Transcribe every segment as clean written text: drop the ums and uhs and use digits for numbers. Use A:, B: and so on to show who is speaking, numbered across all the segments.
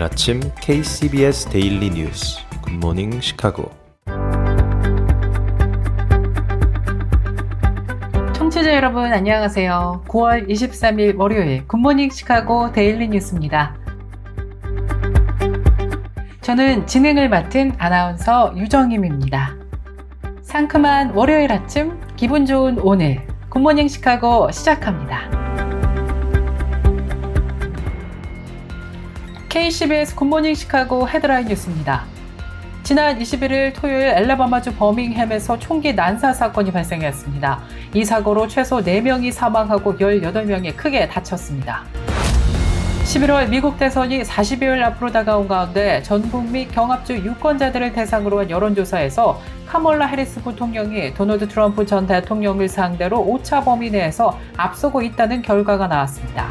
A: 아침 KCBS 데일리 뉴스 굿모닝 시카고.
B: 청취자 여러분 안녕하세요. 9월 23일 월요일 굿모닝 시카고 데일리 뉴스입니다. 저는 진행을 맡은 아나운서 유정임입니다. 상큼한 월요일 아침 기분 좋은 오늘 굿모닝 시카고 시작합니다. KCBS 굿모닝 시카고 헤드라인 뉴스입니다. 지난 21일 토요일 엘라바마주 버밍햄에서 총기 난사 사건이 발생했습니다. 이 사고로 최소 4명이 사망하고 18명이 크게 다쳤습니다. 11월 미국 대선이 40여일 앞으로 다가온 가운데 전북 및 경합주 유권자들을 대상으로 한 여론조사에서 카멀라 해리스 부통령이 도널드 트럼프 전 대통령을 상대로 오차 범위 내에서 앞서고 있다는 결과가 나왔습니다.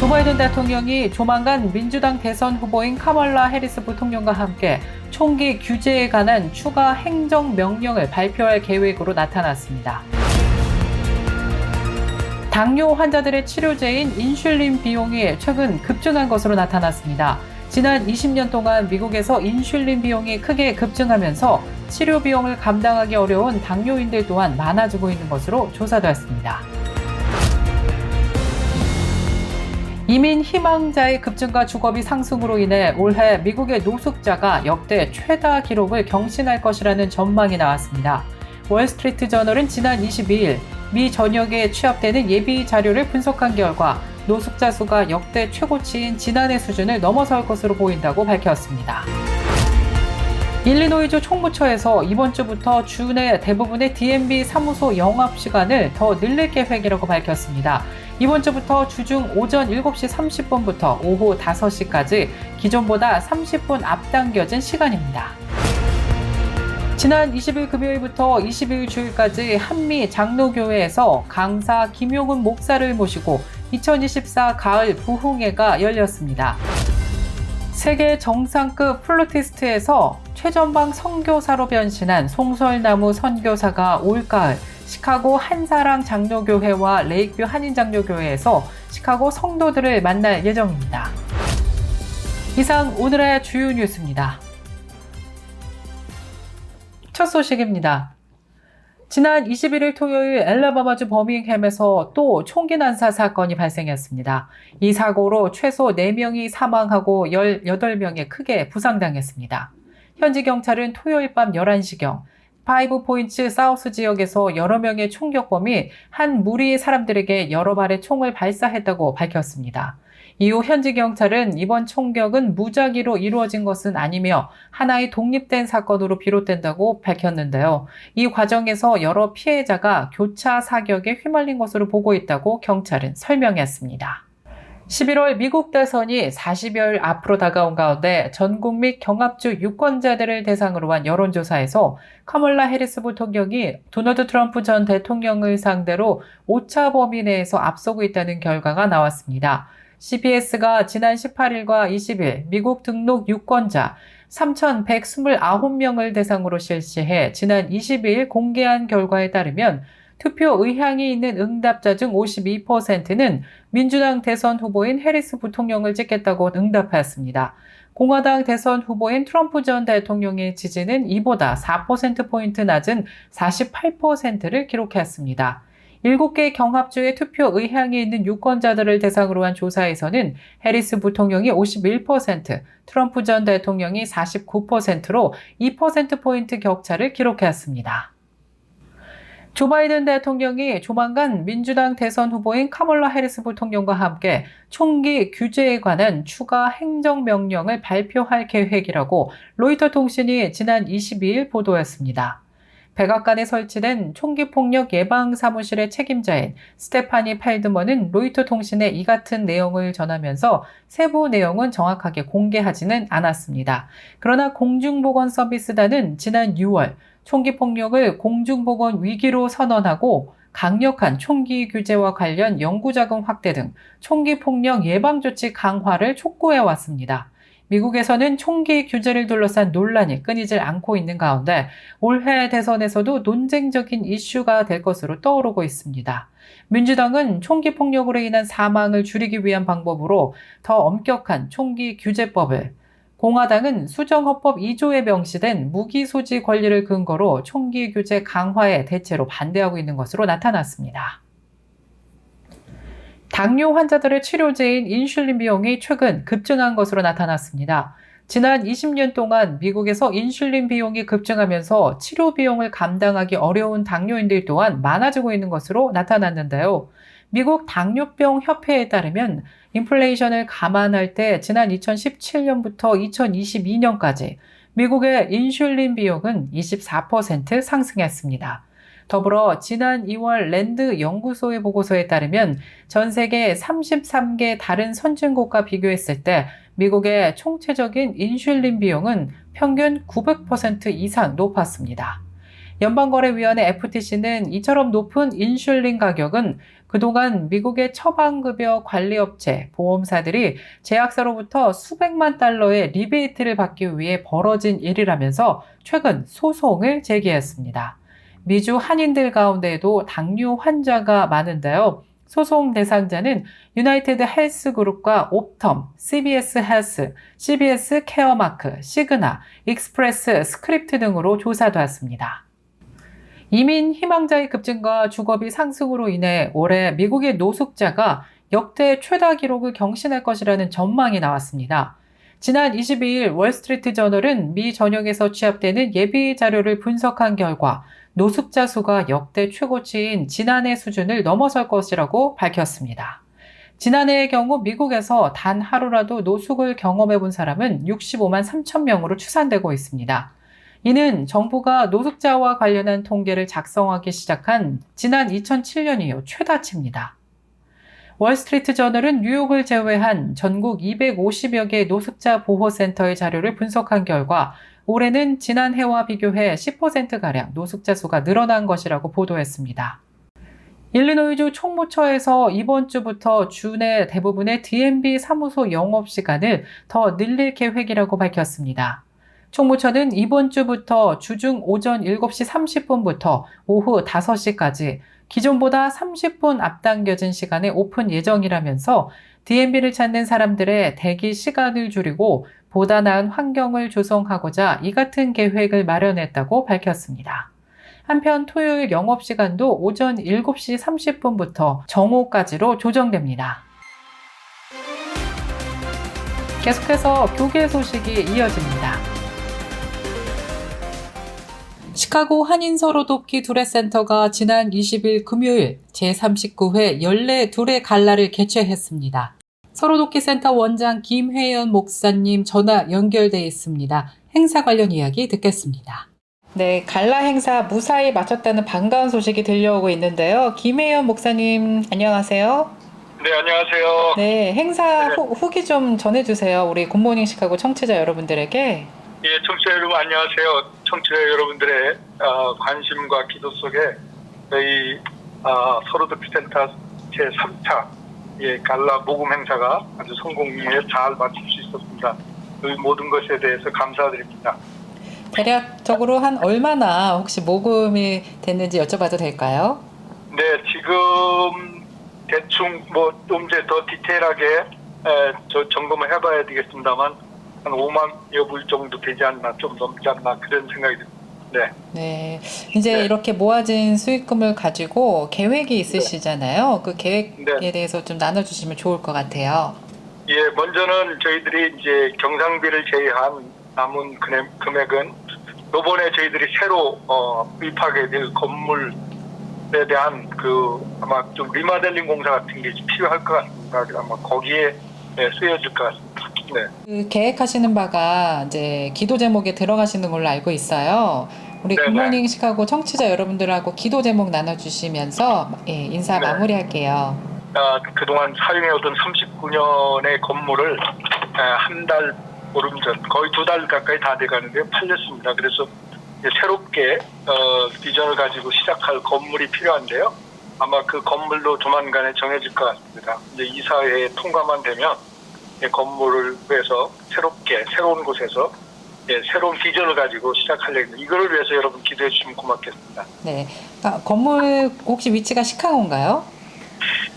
B: 조 바이든 대통령이 조만간 민주당 대선 후보인 카멀라 해리스 부통령과 함께 총기 규제에 관한 추가 행정명령을 발표할 계획으로 나타났습니다. 당뇨 환자들의 치료제인 인슐린 비용이 최근 급증한 것으로 나타났습니다. 지난 20년 동안 미국에서 인슐린 비용이 크게 급증하면서 치료 비용을 감당하기 어려운 당뇨인들 또한 많아지고 있는 것으로 조사됐습니다. 이민 희망자의 급증과 주거비 상승으로 인해 올해 미국의 노숙자가 역대 최다 기록을 경신할 것이라는 전망이 나왔습니다. 월스트리트 저널은 지난 22일 미 전역에 취합되는 예비 자료를 분석한 결과 노숙자 수가 역대 최고치인 지난해 수준을 넘어설 것으로 보인다고 밝혔습니다. 일리노이주 총무처에서 이번 주부터 주 내 대부분의 DMV 사무소 영업시간을 더 늘릴 계획이라고 밝혔습니다. 이번 주부터 주중 오전 7시 30분부터 오후 5시까지 기존보다 30분 앞당겨진 시간입니다. 지난 20일 금요일부터 22일 주일까지 한미 장로교회에서 강사 김용훈 목사를 모시고 2024 가을 부흥회가 열렸습니다. 세계 정상급 플루티스트에서 최전방 선교사로 변신한 송설나무 선교사가 올가을 시카고 한사랑 장로교회와 레이크뷰 한인장로교회에서 시카고 성도들을 만날 예정입니다. 이상 오늘의 주요 뉴스입니다. 첫 소식입니다. 지난 21일 토요일 엘라바마주 버밍햄에서 또 총기 난사 사건이 발생했습니다. 이 사고로 최소 4명이 사망하고 18명이 크게 부상당했습니다. 현지 경찰은 토요일 밤 11시경 파이브 포인트 사우스 지역에서 여러 명의 총격범이 한 무리의 사람들에게 여러 발의 총을 발사했다고 밝혔습니다. 이후 현지 경찰은 이번 총격은 무작위로 이루어진 것은 아니며 하나의 독립된 사건으로 비롯된다고 밝혔는데요. 이 과정에서 여러 피해자가 교차 사격에 휘말린 것으로 보고 있다고 경찰은 설명했습니다. 11월 미국 대선이 40여일 앞으로 다가온 가운데 전국 및 경합주 유권자들을 대상으로 한 여론조사에서 카멀라 해리스 부통령이 도널드 트럼프 전 대통령을 상대로 오차 범위 내에서 앞서고 있다는 결과가 나왔습니다. CBS가 지난 18일과 20일 미국 등록 유권자 3,129명을 대상으로 실시해 지난 22일 공개한 결과에 따르면 투표 의향이 있는 응답자 중 52%는 민주당 대선 후보인 해리스 부통령을 찍겠다고 응답했습니다. 공화당 대선 후보인 트럼프 전 대통령의 지지는 이보다 4%포인트 낮은 48%를 기록했습니다. 7개 경합주의 투표 의향이 있는 유권자들을 대상으로 한 조사에서는 해리스 부통령이 51%, 트럼프 전 대통령이 49%로 2%포인트 격차를 기록했습니다. 조 바이든 대통령이 조만간 민주당 대선 후보인 카멀라 해리스 부통령과 함께 총기 규제에 관한 추가 행정명령을 발표할 계획이라고 로이터 통신이 지난 22일 보도했습니다. 백악관에 설치된 총기폭력 예방 사무실의 책임자인 스테파니 팔드먼은 로이터 통신에 이 같은 내용을 전하면서 세부 내용은 정확하게 공개하지는 않았습니다. 그러나 공중보건서비스단은 지난 6월 총기폭력을 공중보건 위기로 선언하고 강력한 총기 규제와 관련 연구자금 확대 등 총기폭력 예방조치 강화를 촉구해왔습니다. 미국에서는 총기 규제를 둘러싼 논란이 끊이질 않고 있는 가운데 올해 대선에서도 논쟁적인 이슈가 될 것으로 떠오르고 있습니다. 민주당은 총기 폭력으로 인한 사망을 줄이기 위한 방법으로 더 엄격한 총기 규제법을, 공화당은 수정헌법 2조에 명시된 무기 소지 권리를 근거로 총기 규제 강화에 대체로 반대하고 있는 것으로 나타났습니다. 당뇨 환자들의 치료제인 인슐린 비용이 최근 급증한 것으로 나타났습니다. 지난 20년 동안 미국에서 인슐린 비용이 급증하면서 치료 비용을 감당하기 어려운 당뇨인들 또한 많아지고 있는 것으로 나타났는데요. 미국 당뇨병 협회에 따르면 인플레이션을 감안할 때 지난 2017년부터 2022년까지 미국의 인슐린 비용은 24% 상승했습니다. 더불어 지난 2월 랜드 연구소의 보고서에 따르면 전 세계 33개 다른 선진국과 비교했을 때 미국의 총체적인 인슐린 비용은 평균 900% 이상 높았습니다. 연방거래위원회 FTC는 이처럼 높은 인슐린 가격은 그동안 미국의 처방급여 관리업체, 보험사들이 제약사로부터 수백만 달러의 리베이트를 받기 위해 벌어진 일이라면서 최근 소송을 제기했습니다. 미주 한인들 가운데에도 당뇨 환자가 많은데요. 소송 대상자는 유나이티드 헬스 그룹과 옵텀, CBS 헬스, CBS 케어마크, 시그나, 익스프레스 스크립트 등으로 조사되었습니다. 이민 희망자의 급증과 주거비 상승으로 인해 올해 미국의 노숙자가 역대 최다 기록을 경신할 것이라는 전망이 나왔습니다. 지난 22일 월스트리트 저널은 미 전역에서 취합되는 예비 자료를 분석한 결과 노숙자 수가 역대 최고치인 지난해 수준을 넘어설 것이라고 밝혔습니다. 지난해의 경우 미국에서 단 하루라도 노숙을 경험해 본 사람은 65만 3천 명으로 추산되고 있습니다. 이는 정부가 노숙자와 관련한 통계를 작성하기 시작한 지난 2007년 이후 최다치입니다. 월스트리트 저널은 뉴욕을 제외한 전국 250여 개 노숙자 보호센터의 자료를 분석한 결과 올해는 지난해와 비교해 10%가량 노숙자 수가 늘어난 것이라고 보도했습니다. 일리노이주 총무처에서 이번 주부터 주 내 대부분의 DMV 사무소 영업시간을 더 늘릴 계획이라고 밝혔습니다. 총무처는 이번 주부터 주중 오전 7시 30분부터 오후 5시까지 기존보다 30분 앞당겨진 시간에 오픈 예정이라면서 DMV를 찾는 사람들의 대기 시간을 줄이고 보다 나은 환경을 조성하고자 이 같은 계획을 마련했다고 밝혔습니다. 한편 토요일 영업시간도 오전 7시 30분부터 정오까지로 조정됩니다. 계속해서 교계 소식이 이어집니다. 시카고 한인 서로 돕기 두레센터가 지난 20일 금요일 제39회 연례 두레 갈라를 개최했습니다. 서로 돕기 센터 원장 김회연 목사님 전화 연결돼 있습니다. 행사 관련 이야기 듣겠습니다. 네, 갈라 행사 무사히 마쳤다는 반가운 소식이 들려오고 있는데요. 김혜연 목사님 안녕하세요.
C: 네, 안녕하세요.
B: 네, 행사 후기 좀 전해주세요. 우리 굿모닝 시카고 청취자 여러분들에게.
C: 예, 청취자 여러분 안녕하세요. 청취자 여러분들의 관심과 기도 속에 저희 서로듣기 센터 제3차 갈라 모금 행사가 아주 성공리에 잘 마칠 수 있었습니다. 그 모든 것에 대해서 감사드립니다.
B: 대략적으로 한 얼마나 혹시 모금이 됐는지 여쭤봐도 될까요?
C: 네, 지금 대충 좀 더 디테일하게 점검을 해봐야 되겠습니다만 한 5만여 불 정도 되지 않나, 좀 넘지 않나 그런 생각이 듭니다. 네.
B: 네, 이제 이렇게 모아진 수익금을 가지고 계획이 있으시잖아요. 그 계획에 대해서 좀 나눠주시면 좋을 것 같아요.
C: 예, 먼저는 저희들이 이제 경상비를 제외한 남은 금액은 이번에 저희들이 새로 구입하게 될 건물에 대한 아마 좀 리모델링 공사 같은 게 필요할 것 같습니다. 아마 거기에 쓰여질 것 같습니다. 네.
B: 그 계획하시는 바가 이제 기도 제목에 들어가시는 걸로 알고 있어요. 우리 굿모닝 시카고 청취자 여러분들하고 기도 제목 나눠주시면서 인사 마무리할게요.
C: 그동안 사용해오던 39년의 건물을 한 달 보름 전, 거의 2달 가까이 다 돼가는데 팔렸습니다. 그래서 이제 새롭게 비전을 가지고 시작할 건물이 필요한데요. 아마 그 건물도 조만간에 정해질 것 같습니다. 이제 이사회에 통과만 되면 건물을 구해서 새로운 곳에서 새로운 비전을 가지고 시작하려는 이거를 위해서 여러분 기도해 주시면 고맙겠습니다.
B: 네. 건물 혹시 위치가 시카고인가요?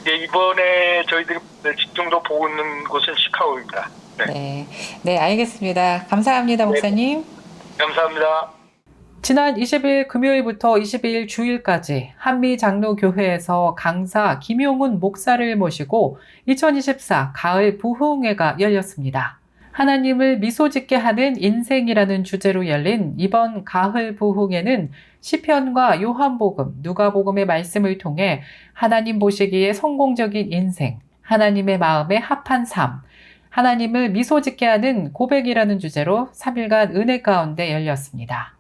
C: 이번에 저희들이 집중도 보고 있는 곳은 시카고입니다.
B: 네. 네, 알겠습니다. 감사합니다, 목사님.
C: 감사합니다.
B: 지난 20일 금요일부터 22일 주일까지 한미장로교회에서 강사 김용훈 목사를 모시고 2024 가을 부흥회가 열렸습니다. 하나님을 미소짓게 하는 인생이라는 주제로 열린 이번 가을 부흥회는 시편과 요한복음, 누가복음의 말씀을 통해 하나님 보시기에 성공적인 인생, 하나님의 마음에 합한 삶, 하나님을 미소짓게 하는 고백이라는 주제로 3일간 은혜 가운데 열렸습니다.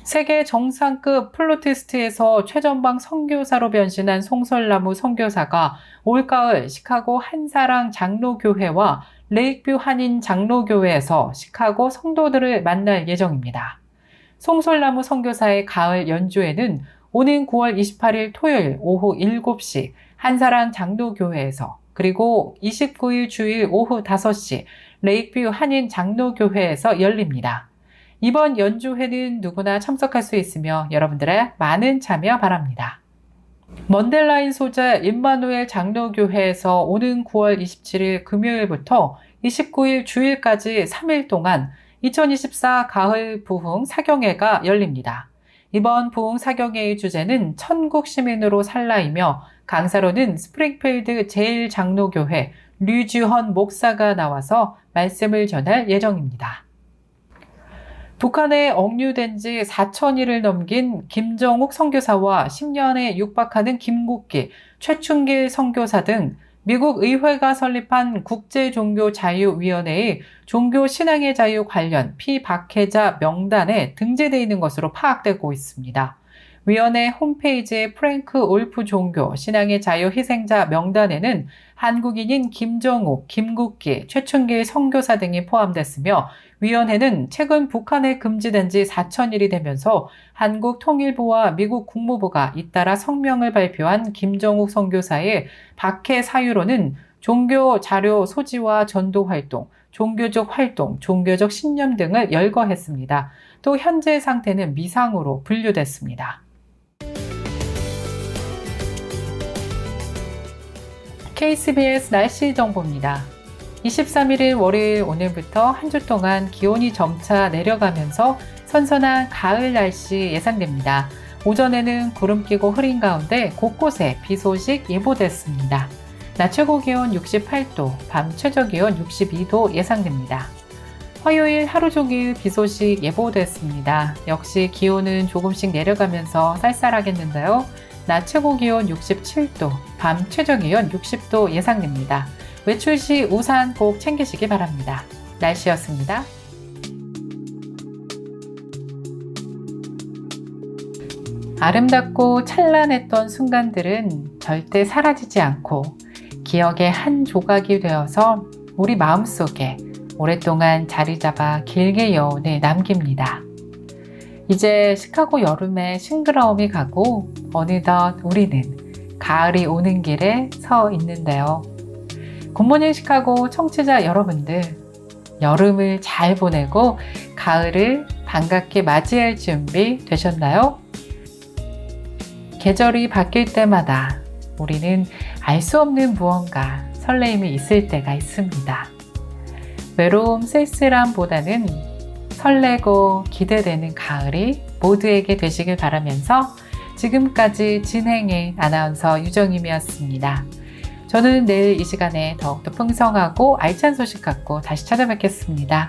B: 세계 정상급 플루티스트에서 최전방 선교사로 변신한 송설나무 선교사가 올가을 시카고 한사랑 장로교회와 레이크뷰 한인 장로교회에서 시카고 성도들을 만날 예정입니다. 송설나무 선교사의 가을 연주회는 오는 9월 28일 토요일 오후 7시 한사랑 장로교회에서 그리고 29일 주일 오후 5시 레이크뷰 한인 장로교회에서 열립니다. 이번 연주회는 누구나 참석할 수 있으며 여러분들의 많은 참여 바랍니다. 먼델라인 소재 임마누엘 장로교회에서 오는 9월 27일 금요일부터 29일 주일까지 3일 동안 2024 가을 부흥 사경회가 열립니다. 이번 부흥 사경회의 주제는 천국 시민으로 살라이며 강사로는 스프링필드 제1장로교회 류주헌 목사가 나와서 말씀을 전할 예정입니다. 북한에 억류된 지 4,000일을 넘긴 김정욱 선교사와 10년에 육박하는 김국기, 최춘길 선교사 등 미국 의회가 설립한 국제종교자유위원회의 종교신앙의 자유 관련 피박해자 명단에 등재되어 있는 것으로 파악되고 있습니다. 위원회 홈페이지의 프랭크 올프 종교 신앙의 자유 희생자 명단에는 한국인인 김정욱, 김국기, 최춘길 선교사 등이 포함됐으며 위원회는 최근 북한에 금지된 지 4,000일이 되면서 한국 통일부와 미국 국무부가 잇따라 성명을 발표한 김정욱 선교사의 박해 사유로는 종교 자료 소지와 전도 활동, 종교적 활동, 종교적 신념 등을 열거했습니다. 또 현재 상태는 미상으로 분류됐습니다. KCBS 날씨 정보입니다. 23일 월요일 오늘부터 한 주 동안 기온이 점차 내려가면서 선선한 가을 날씨 예상됩니다. 오전에는 구름 끼고 흐린 가운데 곳곳에 비 소식 예보됐습니다. 낮 최고 기온 68도, 밤 최저 기온 62도 예상됩니다. 화요일 하루 종일 비 소식 예보됐습니다. 역시 기온은 조금씩 내려가면서 쌀쌀하겠는데요. 낮 최고 기온 67도, 밤 최저 기온 60도 예상됩니다. 외출 시 우산 꼭 챙기시기 바랍니다. 날씨였습니다. 아름답고 찬란했던 순간들은 절대 사라지지 않고 기억의 한 조각이 되어서 우리 마음속에 오랫동안 자리 잡아 길게 여운을 남깁니다. 이제 시카고 여름의 싱그러움이 가고 어느덧 우리는 가을이 오는 길에 서 있는데요. 굿모닝 시카고 청취자 여러분들, 여름을 잘 보내고 가을을 반갑게 맞이할 준비 되셨나요? 계절이 바뀔 때마다 우리는 알 수 없는 무언가 설레임이 있을 때가 있습니다. 외로움, 쓸쓸함보다는 설레고 기대되는 가을이 모두에게 되시길 바라면서 지금까지 진행의 아나운서 유정임이었습니다. 저는 내일 이 시간에 더욱더 풍성하고 알찬 소식 갖고 다시 찾아뵙겠습니다.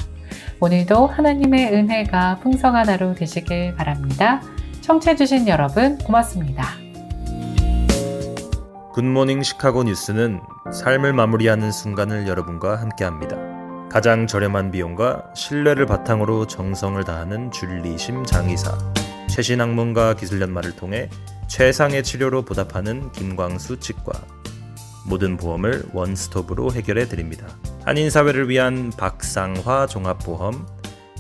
B: 오늘도 하나님의 은혜가 풍성한 하루 되시길 바랍니다. 청취해주신 여러분 고맙습니다.
A: 굿모닝 시카고 뉴스는 삶을 마무리하는 순간을 여러분과 함께합니다. 가장 저렴한 비용과 신뢰를 바탕으로 정성을 다하는 줄리심 장의사, 최신 학문과 기술 연마를 통해 최상의 치료로 보답하는 김광수 치과. 모든 보험을 원스톱으로 해결해 드립니다. 한인사회를 위한 박상화 종합보험,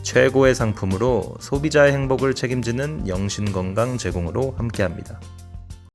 A: 최고의 상품으로 소비자의 행복을 책임지는 영신건강 제공으로 함께합니다.